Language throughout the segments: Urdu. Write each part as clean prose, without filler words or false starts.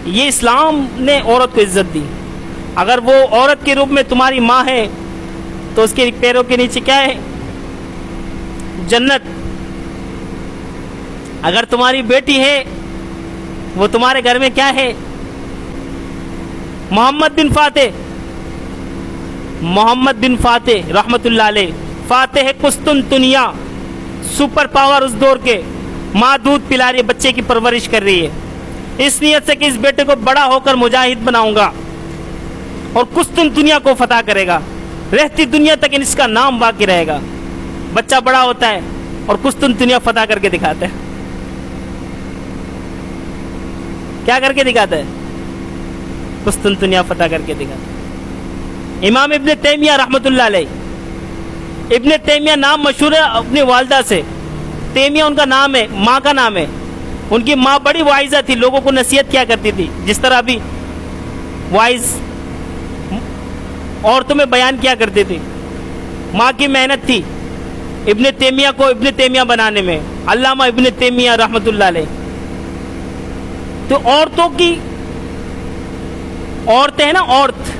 یہ اسلام نے عورت کو عزت دی. اگر وہ عورت کے روپ میں تمہاری ماں ہے تو اس کے پیروں کے نیچے کیا ہے؟ جنت. اگر تمہاری بیٹی ہے وہ تمہارے گھر میں کیا ہے؟ محمد بن فاتح رحمت اللہ علیہ، فاتح قسطنطنیہ، سپر پاور اس دور کے. ماں دودھ پلا رہی ہے، بچے کی پرورش کر رہی ہے اس نیت سے کہ اس بیٹے کو بڑا ہو کر مجاہد بناؤں گا اور قسطنطنیہ کو فتح کرے گا، رہتی دنیا تک اس کا نام باقی رہے گا. بچہ بڑا ہوتا ہے اور قسطنطنیہ فتح کر کے دکھاتا ہے. کیا کر کے دکھاتا ہے؟ قسطنطنیہ فتح کر کے دکھاتا ہے. امام ابن تیمیہ رحمت اللہ علیہ، ابن تیمیہ نام مشہور ہے اپنی والدہ سے. تیمیہ ان کا نام ہے، ماں کا نام ہے. ان کی ماں بڑی واعظہ تھی، لوگوں کو نصیحت کیا کرتی تھی، جس طرح ابھی واعظ عورتوں میں بیان کیا کرتے تھے. ماں کی محنت تھی ابن تیمیہ کو ابن تیمیہ بنانے میں، علامہ ابن تیمیہ رحمت اللہ علیہ. تو عورتوں کی، عورتیں ہیں نا، عورت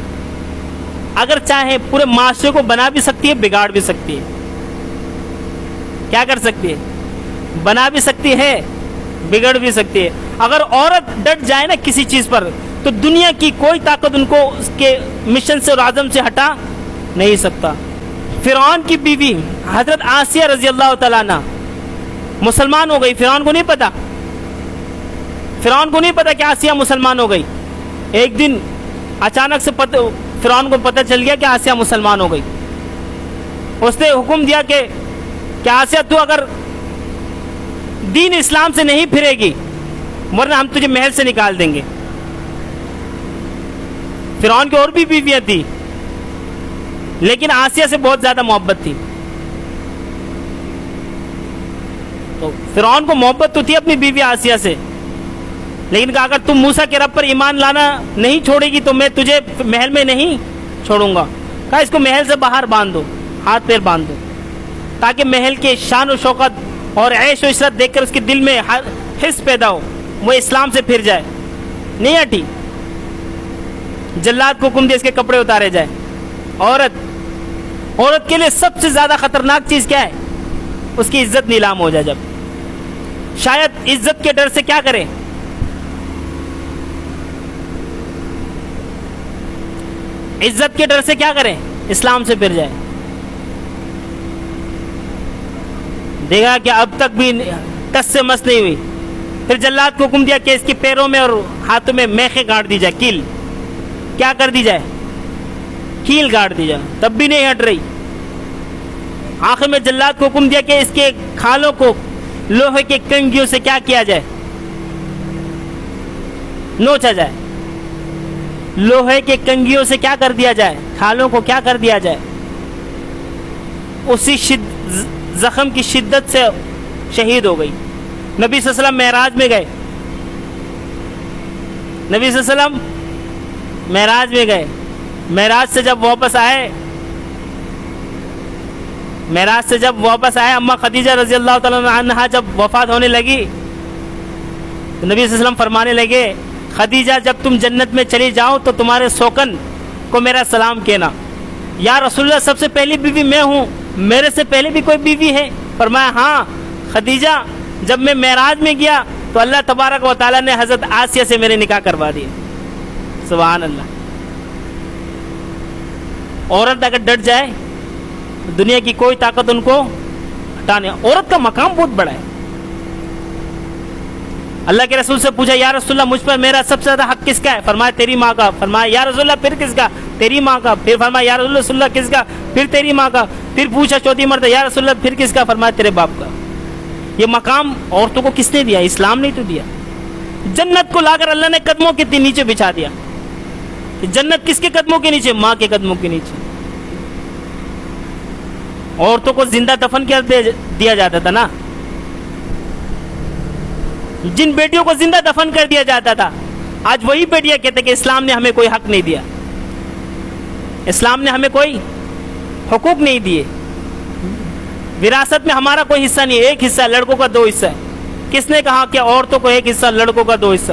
اگر چاہے پورے معاشرے کو بنا بھی سکتی ہے، بگاڑ بھی سکتی ہے. کیا کر سکتی ہے؟ بنا بھی سکتی ہے، بگڑ بھی سکتی ہے. اگر عورت ڈٹ جائے نا کسی چیز پر تو دنیا کی کوئی طاقت ان کو اس کے مشن سے اور عزم سے ہٹا نہیں سکتا. فرعون کی بیوی حضرت آسیہ رضی اللہ تعالیٰ عنہ مسلمان ہو گئی. فرعون کو نہیں پتا کہ آسیہ مسلمان ہو گئی. ایک دن اچانک سے فرعون کو پتہ چل گیا کہ آسیہ مسلمان ہو گئی. اس نے حکم دیا کہ آسیہ تو اگر دین اسلام سے نہیں پھرے گی ورنہ ہم تجھے محل سے نکال دیں گے. فرعون کی اور بھی بیویاں تھیں لیکن آسیہ سے بہت زیادہ محبت تھی. تو فرعون کو محبت تو تھی اپنی بیوی آسیہ سے، لیکن کہا اگر تم موسیٰ کے رب پر ایمان لانا نہیں چھوڑے گی تو میں تجھے محل میں نہیں چھوڑوں گا. کہا اس کو محل سے باہر باندھ دو، ہاتھ پیر باندھ دو، تاکہ محل کے شان و شوکت اور عیش و عشرت دیکھ کر اس کے دل میں حس پیدا ہو، وہ اسلام سے پھر جائے. نہیں ہٹی. جلاد کو حکم دیا اس کے کپڑے اتارے جائے. عورت کے لیے سب سے زیادہ خطرناک چیز کیا ہے؟ اس کی عزت نیلام ہو جائے. جب شاید عزت کے ڈر سے کیا کرے؟ عزت کے ڈر سے کیا کریں؟ اسلام سے پھر جائے. دیکھا کہ اب تک بھی ٹس سے مس نہیں ہوئی. پھر جلاد کو حکم دیا کہ اس کے پیروں میں اور ہاتھوں میں میخیں گاڑ دی جائے، کیل. کیا کر دی جائے؟ کیل گاڑ دی جائے. تب بھی نہیں ہٹ رہی. آخر میں جلاد کو حکم دیا کہ اس کے کھالوں کو لوہے کے کنگھیوں سے کیا کیا جائے؟ نوچا جائے. لوہے کے کنگھیوں سے کیا کر دیا جائے؟ کھالوں کو کیا کر دیا جائے؟ اسی زخم کی شدت سے شہید ہو گئی. نبی صلی اللہ علیہ وسلم معراج میں گئے. نبی صلی اللہ علیہ وسلم معراج میں گئے. معراج سے جب واپس آئے اما خدیجہ رضی اللہ تعالیٰ عنہا جب وفات ہونے لگی تو نبی صلی اللہ علیہ وسلم فرمانے لگے خدیجہ جب تم جنت میں چلی جاؤ تو تمہارے سوکن کو میرا سلام کہنا. یا رسول اللہ سب سے پہلی بیوی میں ہوں، میرے سے پہلے بھی کوئی بیوی ہے؟ فرمایا ہاں خدیجہ جب میں معراج میں گیا تو اللہ تبارک و تعالیٰ نے حضرت آسیہ سے میرے نکاح کروا دیے. سبحان اللہ. عورت اگر ڈٹ جائے دنیا کی کوئی طاقت ان کو ہٹانے. عورت کا مقام بہت بڑا ہے. اللہ کے رسول سے پوچھا یا رسول اللہ مجھ پر میرا سب سے زیادہ حق کس کا ہے؟ فرمایا تیری ماں کا. فرمایا یا رسول اللہ پھر کس کا؟ تیری ماں کا. پھر فرمایا یا رسول اللہ کس کا؟ پھر تیری ماں کا. پھر پوچھا چوتھی مرتبہ یا رسول اللہ پھر کس کا؟ فرمایا تیرے باپ کا. یہ مقام عورتوں کو کس نے دیا؟ اسلام نے تو دیا. جنت کو لا کر اللہ نے قدموں کے نیچے بچھا دیا. جنت کس کے قدموں کے نیچے؟ ماں کے قدموں کے نیچے. عورتوں کو زندہ دفن کر دیا جاتا تھا نا. جن بیٹیوں کو زندہ دفن کر دیا جاتا تھا آج وہی بیٹیاں کہتے کہ اسلام نے ہمیں کوئی حق نہیں دیا، اسلام نے ہمیں کوئی حقوق نہیں دیے، وراثت میں ہمارا کوئی حصہ نہیں. ایک حصہ لڑکوں کا، دو حصہ ہے. کس نے کہا کہ عورتوں کو ایک حصہ، لڑکوں کا دو حصہ؟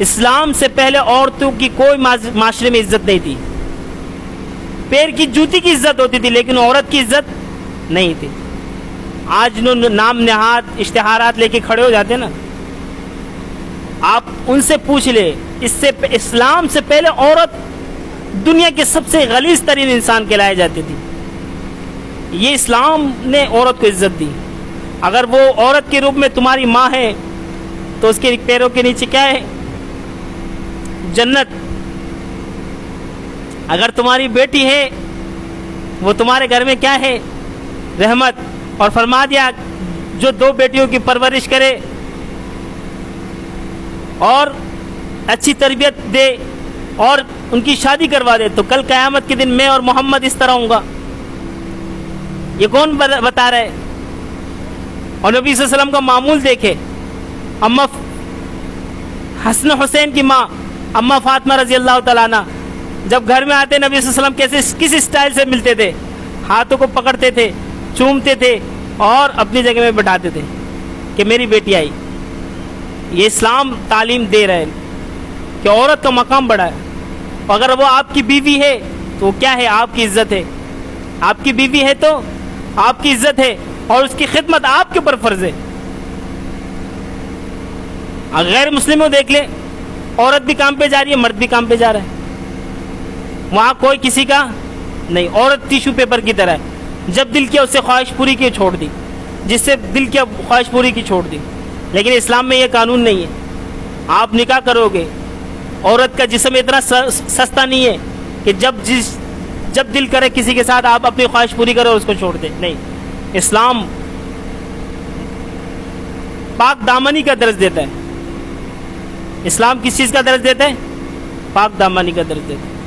اسلام سے پہلے عورتوں کی کوئی معاشرے میں عزت نہیں تھی. پیر کی جوتی کی عزت ہوتی تھی لیکن عورت کی عزت نہیں تھی. آج نام نہاد اشتہارات لے کے کھڑے ہو جاتے ہیں نا, آپ ان سے پوچھ لے, اس سے اسلام سے پہلے عورت دنیا کے سب سے غلیظ ترین انسان کہلائی جاتی تھی. یہ اسلام نے عورت کو عزت دی. اگر وہ عورت کے روپ میں تمہاری ماں ہے تو اس کے پیروں کے نیچے کیا ہے؟ جنت. اگر تمہاری بیٹی ہے وہ تمہارے گھر میں کیا ہے؟ رحمت. اور فرما دیا جو 2 بیٹیوں کی پرورش کرے اور اچھی تربیت دے اور ان کی شادی کروا دے تو کل قیامت کے دن میں اور محمد اس طرح ہوں گا. یہ کون بتا رہا ہے؟ اور نبی صلی اللہ علیہ وسلم کا معمول دیکھے. اما حسن حسین کی ماں اما فاطمہ رضی اللہ تعالیٰ عنہ جب گھر میں آتے نبی صلی اللہ علیہ وسلم کس اسٹائل سے ملتے تھے؟ ہاتھوں کو پکڑتے تھے, چومتے تھے اور اپنی جگہ میں بٹھاتے تھے کہ میری بیٹی آئی. یہ اسلام تعلیم دے رہے ہیں کہ عورت کا مقام بڑا ہے. اگر وہ آپ کی بیوی ہے تو وہ کیا ہے؟ آپ کی عزت ہے. آپ کی بیوی ہے تو آپ کی عزت ہے اور اس کی خدمت آپ کے اوپر فرض ہے. غیر مسلموں دیکھ لیں, عورت بھی کام پہ جا رہی ہے, مرد بھی کام پہ جا رہا ہے, وہاں کوئی کسی کا نہیں. عورت ٹیشو پیپر کی طرح ہے, جب دل کیا اس سے خواہش پوری کی چھوڑ دی, جس سے دل کیا خواہش پوری کی چھوڑ دی. لیکن اسلام میں یہ قانون نہیں ہے. آپ نکاح کرو گے, عورت کا جسم اتنا سستا نہیں ہے کہ جب دل کرے کسی کے ساتھ آپ اپنی خواہش پوری کرو اور اس کو چھوڑ دیں. نہیں, اسلام پاک دامنی کا درس دیتا ہے. اسلام کس چیز کا درس دیتا ہے؟ پاک دامنی کا درس دیتا ہے.